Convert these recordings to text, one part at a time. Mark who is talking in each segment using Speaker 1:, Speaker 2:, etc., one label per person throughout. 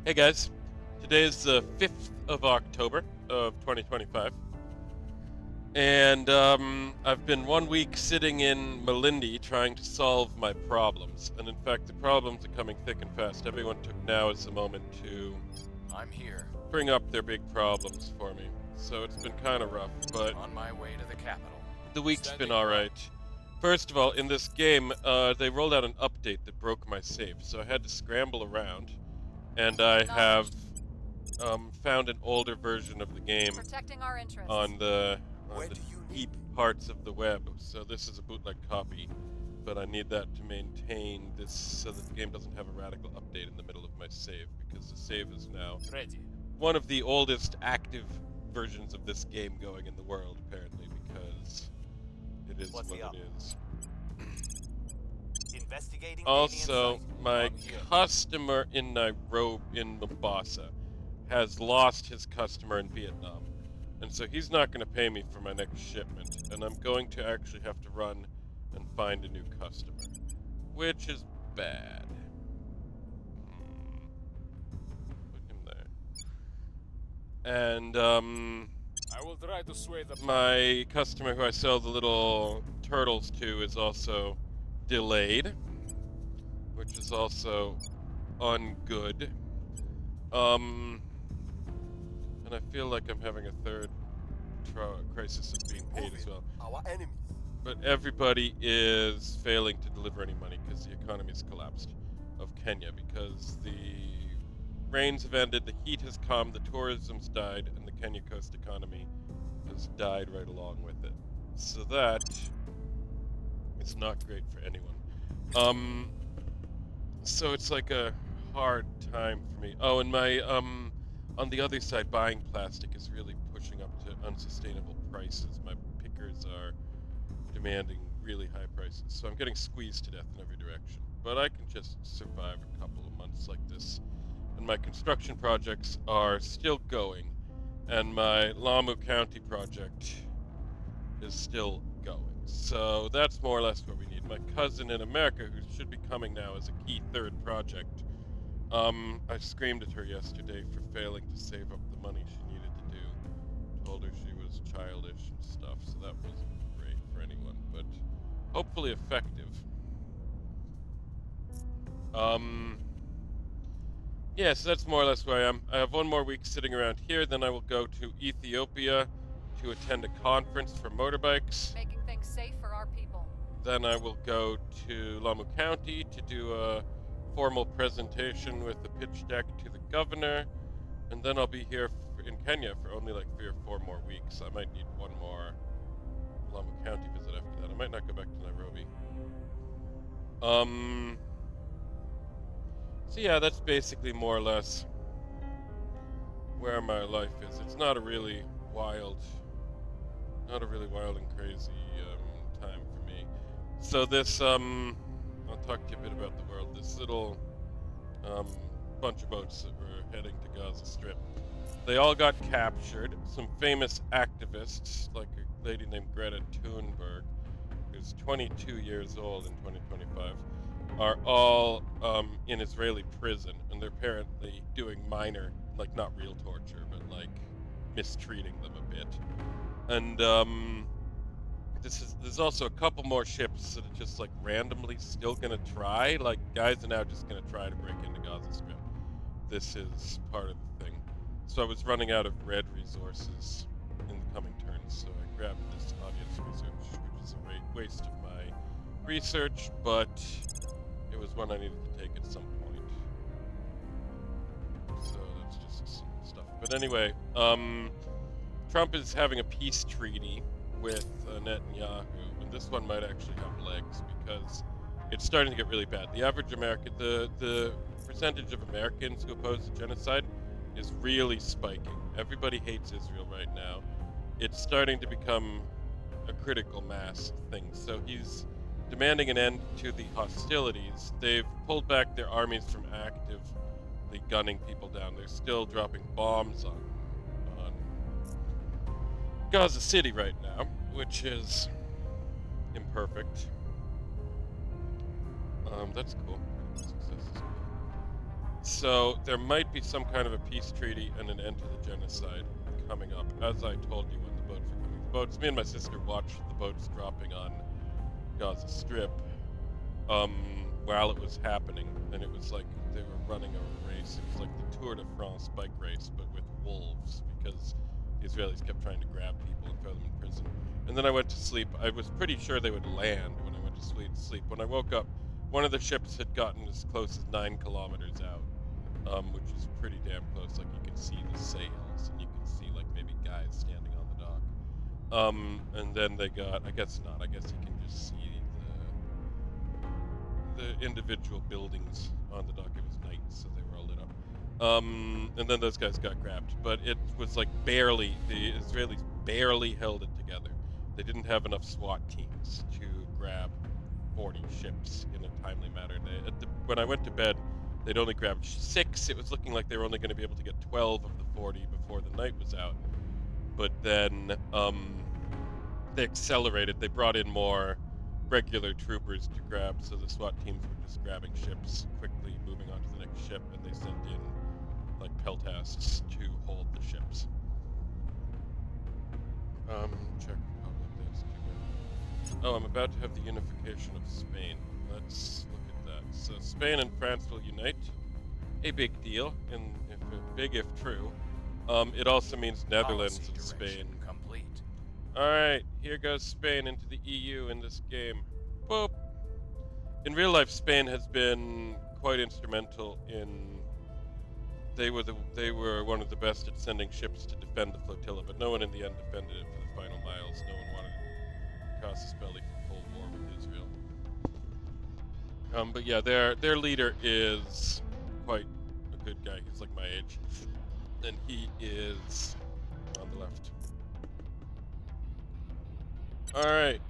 Speaker 1: Hey guys, today is the 5th of October of 2025, and I've been 1 week sitting in Malindi trying to solve my problems. And in fact, the problems are coming thick and fast. Everyone took now as the moment to
Speaker 2: I'm here,
Speaker 1: bring up their big problems for me. So it's been kind of rough, but
Speaker 2: on my way to the capital.
Speaker 1: the week's been
Speaker 2: Standing by.
Speaker 1: alright. First of all, in this game, they rolled out an update that broke my save, so I had to scramble around, and I have found an older version of the game
Speaker 3: Protecting our interests.
Speaker 1: on the
Speaker 2: Where do you need
Speaker 1: deep parts of the web. So this is a bootleg copy, but I need that to maintain this so that the game doesn't have a radical update in the middle of my save, because the save is now
Speaker 2: Ready.
Speaker 1: one of the oldest active versions of this game going in the world, apparently, because it is
Speaker 2: What's
Speaker 1: what
Speaker 2: the up?
Speaker 1: it is.
Speaker 2: Investigating.
Speaker 1: Also,
Speaker 2: alien site.
Speaker 1: my
Speaker 2: I'm here.
Speaker 1: customer in Nairobi, in Mombasa, has lost his customer in Vietnam. And so he's not going to pay me for my next shipment, and I'm going to actually have to run and find a new customer, which is bad. Put him there. And,
Speaker 2: I will try to sway the.
Speaker 1: my customer who I sell the little turtles to is also delayed, which is also ungood. And I feel like I'm having a third crisis of being paid as well.
Speaker 2: Our enemies.
Speaker 1: But everybody is failing to deliver any money because the economy's collapsed of Kenya, because the rains have ended, the heat has come, the tourism's died, and the Kenya coast economy has died right along with it. So that is not great for anyone. So it's like a hard time for me. Oh, and my on the other side, buying plastic is really pushing up to unsustainable prices. My pickers are demanding really high prices, so I'm getting squeezed to death in every direction. But I can just survive a couple of months like this. And my construction projects are still going, and my Lamu County project is still going. So that's more or less what we need. My cousin in America, who should be coming now as a key third project, I screamed at her yesterday for failing to save up the money she needed to do. Told her she was childish and stuff, so that wasn't great for anyone, but hopefully effective. Yeah, so that's more or less where I am. I have 1 more week sitting around here, then I will go to Ethiopia to attend a conference for motorbikes.
Speaker 3: Making things safe for our people.
Speaker 1: Then I will go to Lamu County to do a formal presentation with a pitch deck to the governor, and then I'll be here in Kenya for only like 3 or 4 more weeks. I might need one more Lamu County visit after that. I might not go back to Nairobi. So yeah, that's basically more or less where my life is. It's not a really wild and crazy time for me. So this, I'll talk to you a bit about the world. This little bunch of boats that were heading to Gaza Strip, they all got captured. Some famous activists, like a lady named Greta Thunberg, who's 22 years old in 2025, are all in Israeli prison, and they're apparently doing minor, like not real torture, but like mistreating them a bit. And there's also a couple more ships that are just like randomly still gonna try. Like guys are now just gonna try to break into Gaza Strip. This is part of the thing. So I was running out of red resources in the coming turns, so I grabbed this audience research, which is a waste of my research, but it was one I needed to take at some point. So that's just some stuff. But anyway, Trump is having a peace treaty with Netanyahu, and this one might actually have legs because it's starting to get really bad. The average American, the percentage of Americans who oppose the genocide is really spiking. Everybody hates Israel right now. It's starting to become a critical mass thing. So he's demanding an end to the hostilities. They've pulled back their armies from actively gunning people down. They're still dropping bombs on Gaza City right now, which is imperfect. That's cool. Success is cool. So there might be some kind of a peace treaty and an end to the genocide coming up, as I told you when the boats were coming. The boats, me and my sister watched the boats dropping on Gaza Strip while it was happening, and it was like they were running a race. It was like the Tour de France bike race, but with wolves, because the Israelis kept trying to grab people and throw them in prison. And then I went to sleep. I was pretty sure they would land when I went to sleep. When I woke up, one of the ships had gotten as close as 9 kilometers out, which is pretty damn close. Like, you can see the sails, and you can see, like, maybe guys standing on the dock. And then they got, I guess not, I guess you can just see the individual buildings on the dock. It was night, so they were all lit up. And then those guys got grabbed. But it was, like, barely, the Israelis barely held it together. They didn't have enough SWAT teams to grab 40 ships in a timely manner. When I went to bed, they'd only grabbed 6. It was looking like they were only going to be able to get 12 of the 40 before the night was out. But then they accelerated. They brought in more regular troopers to grab, so the SWAT teams were just grabbing ships quickly, moving on to the next ship, and they sent in like peltasts to hold the ships. Czech Republic, that's too bad. Oh, I'm about to have the unification of Spain. Let's look at that. So Spain and France will unite. A big deal, and big if true. It also means Netherlands
Speaker 2: Policy
Speaker 1: and Spain.
Speaker 2: direction complete.
Speaker 1: Alright, here goes Spain into the EU in this game. Boop! In real life, Spain has been quite instrumental in... They were one of the best at sending ships to defend the flotilla, but no one in the end defended it for the final miles. No one wanted to cross his belly for full war with Israel. But yeah, their leader is quite a good guy. He's like my age. And he is on the left. Alright.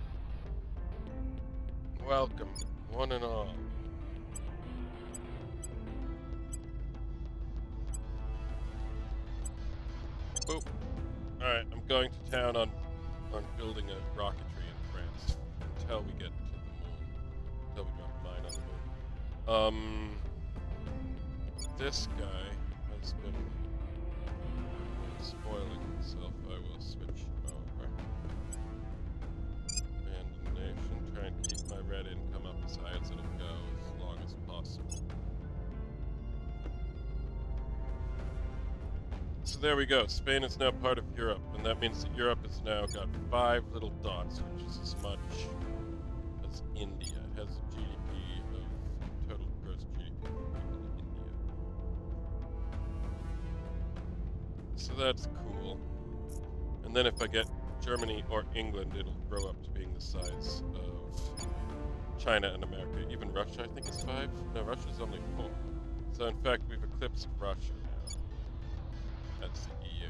Speaker 1: Welcome, one and all. Boop. Alright, I'm going to town on building a rocketry in France until we get to the moon. Until we drop a mine on the moon. This guy has been spoiling himself. I will switch over. Abandon nation. Try and keep my red income up as high as it'll go as long as possible. So there we go. Spain is now part of Europe, and that means that Europe has now got 5 little dots, which is as much as India. It has a GDP of total gross GDP of India. So that's cool. And then if I get Germany or England, it'll grow up to being the size of China and America. Even Russia, I think, is 5. No, Russia's only 4. So in fact, we've eclipsed Russia now. That's the EU.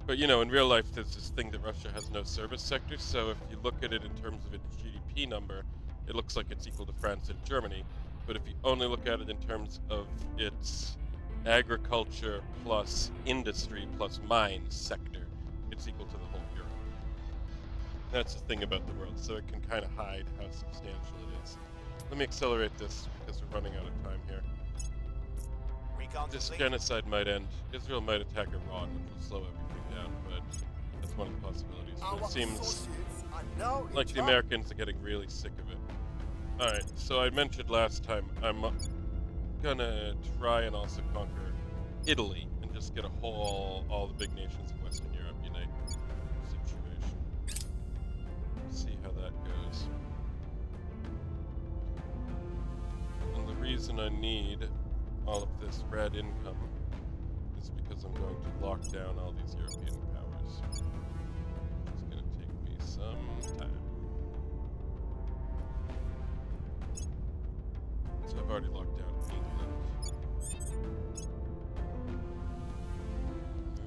Speaker 1: But you know, in real life, there's this thing that Russia has no service sector, so if you look at it in terms of its GDP number, it looks like it's equal to France and Germany. But if you only look at it in terms of its agriculture plus industry plus mines sector, it's equal to the whole Europe. That's the thing about the world, so it can kind of hide how substantial it is. Let me accelerate this because we're running out of time here. This genocide might end. Israel might attack Iran, which will slow everything down, but that's one of the possibilities. But it seems like the Americans are getting really sick of it. Alright, so I mentioned last time, I'm gonna try and also conquer Italy and just get all the big nations of Western Europe unite situation. See how that goes. And the reason I need all of this red income is because I'm going to lock down all these European powers. It's going to take me some time. So I've already locked down England.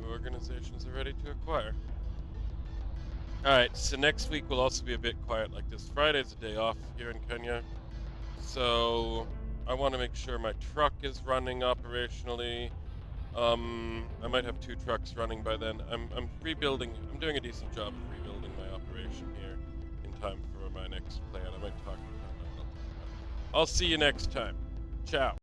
Speaker 1: New organizations are ready to acquire. Alright, so next week will also be a bit quiet like this. Friday's a day off here in Kenya. So I want to make sure my truck is running operationally. I might have 2 trucks running by then. I'm rebuilding. I'm doing a decent job of rebuilding my operation here in time for my next plan. I might talk about that. I'll see you next time. Ciao.